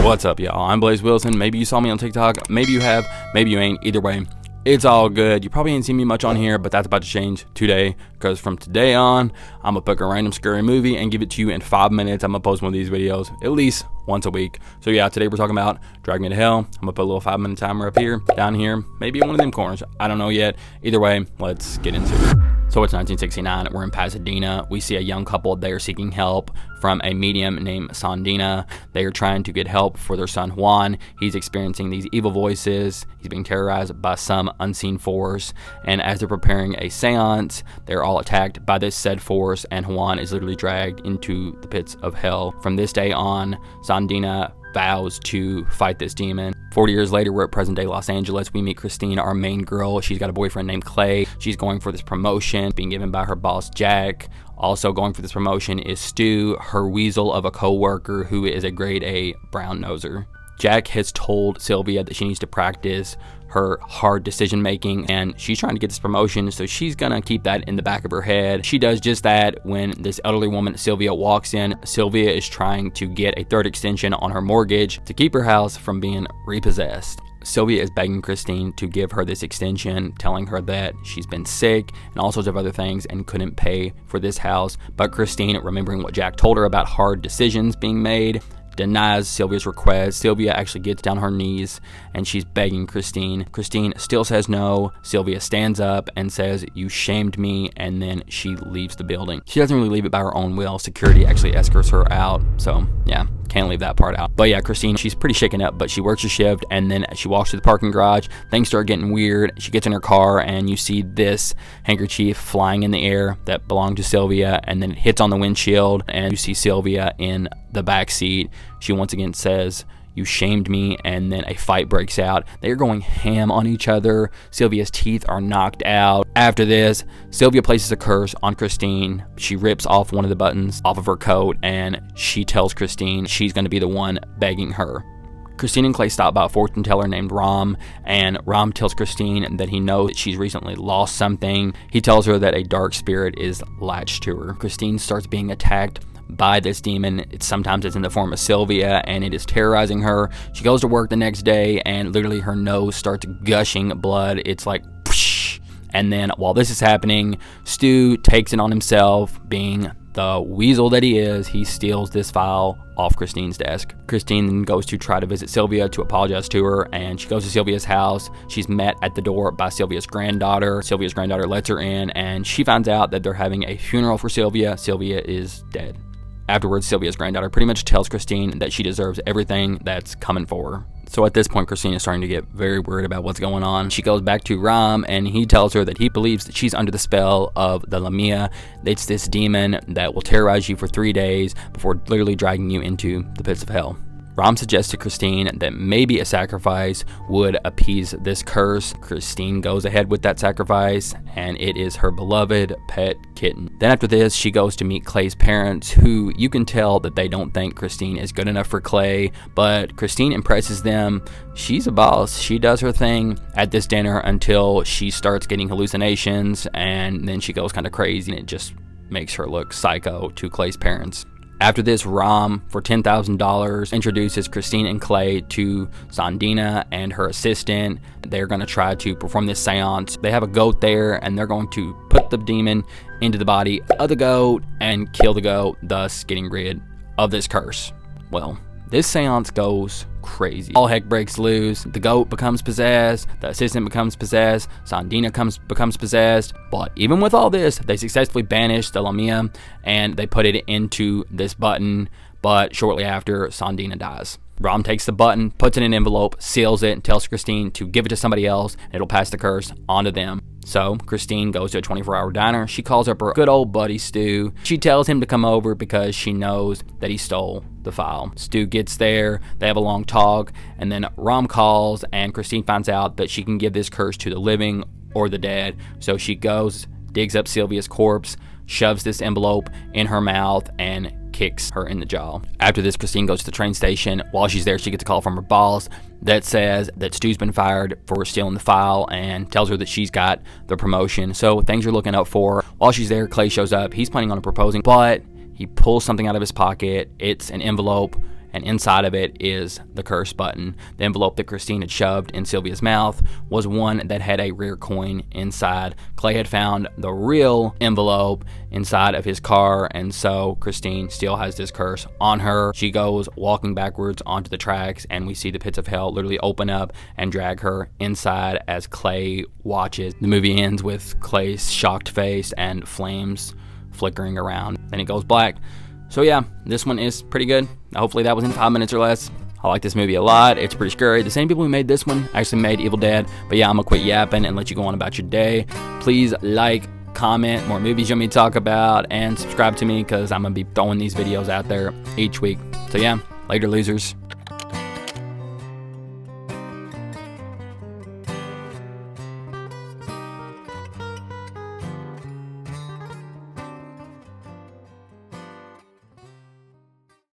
What's up, y'all? I'm Blayce Wilson. Maybe you saw me on TikTok, maybe you have, maybe you ain't. Either way, it's all good. You probably ain't seen me much on here, but that's about to change today, because from today on, I'm gonna pick a random scary movie and give it to you in 5 minutes. I'm gonna post one of these videos at least once a week. So yeah, today we're talking about Drag Me to Hell. I'm gonna put a little 5-minute timer up here, down here, maybe in one of them corners. I don't know yet. Either way, let's get into it. So it's 1969, we're in Pasadena. We see a young couple, they are seeking help from a medium named Sandina. They are trying to get help for their son Juan. He's experiencing these evil voices. He's being terrorized by some unseen force. And as they're preparing a seance, they're all attacked by this said force, and Juan is literally dragged into the pits of hell. From this day on, Sandina vows to fight this demon. 40 years later, we're at present day Los Angeles. We meet Christine, our main girl. She's got a boyfriend named Clay. She's going for this promotion being given by her boss Jack. Also going for this promotion is Stu, her weasel of a co-worker who is a grade A brown noser. Jack has told Sylvia that she needs to practice her hard decision making, and she's trying to get this promotion, so she's gonna keep that in the back of her head. She does just that when this elderly woman Sylvia walks in. Sylvia is trying to get a third extension on her mortgage to keep her house from being repossessed. Sylvia is begging Christine to give her this extension, telling her that she's been sick and all sorts of other things and couldn't pay for this house. But Christine, remembering what Jack told her about hard decisions being made, denies Sylvia's request. Sylvia actually gets down on her knees and she's begging Christine. Christine still says no. Sylvia stands up and says, "You shamed me," and then she leaves the building. She doesn't really leave it by her own will. Security actually escorts her out, so yeah, can't leave that part out. But yeah, Christine, she's pretty shaken up, but she works her shift, and then she walks to the parking garage. Things start getting weird. She gets in her car and you see this handkerchief flying in the air that belonged to Sylvia, and then it hits on the windshield and you see Sylvia in the back seat. She once again says, "You shamed me," and then a fight breaks out. They're going ham on each other. Sylvia's teeth are knocked out. After this, Sylvia places a curse on Christine. She rips off one of the buttons off of her coat, and she tells Christine she's going to be the one begging her. Christine and Clay stop by a fortune teller named Ram, and Ram tells Christine that he knows that she's recently lost something. He tells her that a dark spirit is latched to her. Christine starts being attacked by this demon. Sometimes it's in the form of Sylvia, and it is terrorizing her. She goes to work the next day and literally her nose starts gushing blood. It's like whoosh. And then while this is happening, Stu takes it on himself. Being the weasel that he is, he steals this file off Christine's desk. Christine then goes to try to visit Sylvia to apologize to her, and she goes to Sylvia's house. She's met at the door by Sylvia's granddaughter. Sylvia's granddaughter lets her in, and she finds out that they're having a funeral for Sylvia. Sylvia is dead. Afterwards, Sylvia's granddaughter pretty much tells Christine that she deserves everything that's coming for her. So at this point, Christine is starting to get very worried about what's going on. She goes back to Ram, and he tells her that he believes that she's under the spell of the Lamia. It's this demon that will terrorize you for 3 days before literally dragging you into the pits of hell. Ram suggests to Christine that maybe a sacrifice would appease this curse. Christine goes ahead with that sacrifice, and it is her beloved pet kitten. Then after this, she goes to meet Clay's parents, who you can tell that they don't think Christine is good enough for Clay, but Christine impresses them. She's a boss. She does her thing at this dinner until she starts getting hallucinations, and then she goes kind of crazy, and it just makes her look psycho to Clay's parents. After this, Ram, for $10,000, introduces Christine and Clay to Sandina and her assistant. They're going to try to perform this seance. They have a goat there, and they're going to put the demon into the body of the goat and kill the goat, thus getting rid of this curse. Well, this seance goes crazy. All heck breaks loose. The goat becomes possessed. The assistant becomes possessed. Sandina becomes possessed. But even with all this, they successfully banish the Lamia and they put it into this button. But shortly after, Sandina dies. Ram takes the button, puts it in an envelope, seals it, and tells Christine to give it to somebody else, and it'll pass the curse onto them. So Christine goes to a 24-hour diner. She calls up her good old buddy Stu. She tells him to come over because she knows that he stole the file. Stu gets there, they have a long talk, and then Ram calls, and Christine finds out that she can give this curse to the living or the dead. So she goes, digs up Sylvia's corpse, shoves this envelope in her mouth, and kicks her in the jaw. After this, Christine goes to the train station. While she's there, she gets a call from her boss that says that Stu's been fired for stealing the file and tells her that she's got the promotion. So things are looking up for her. While she's there, Clay shows up. He's planning on proposing, but he pulls something out of his pocket. It's an envelope, and inside of it is the curse button. The envelope that Christine had shoved in Sylvia's mouth was one that had a rare coin inside. Clay had found the real envelope inside of his car, and so Christine still has this curse on her. She goes walking backwards onto the tracks, and we see the pits of hell literally open up and drag her inside as Clay watches. The movie ends with Clay's shocked face and flames flickering around. Then it goes black. So yeah, this one is pretty good. Hopefully that was in 5 minutes or less. I like this movie a lot. It's pretty scary. The same people who made this one actually made Evil Dead. But yeah, I'm gonna quit yapping and let you go on about your day. Please like, comment more movies you want me to talk about, and subscribe to me because I'm gonna be throwing these videos out there each week. So yeah, later losers.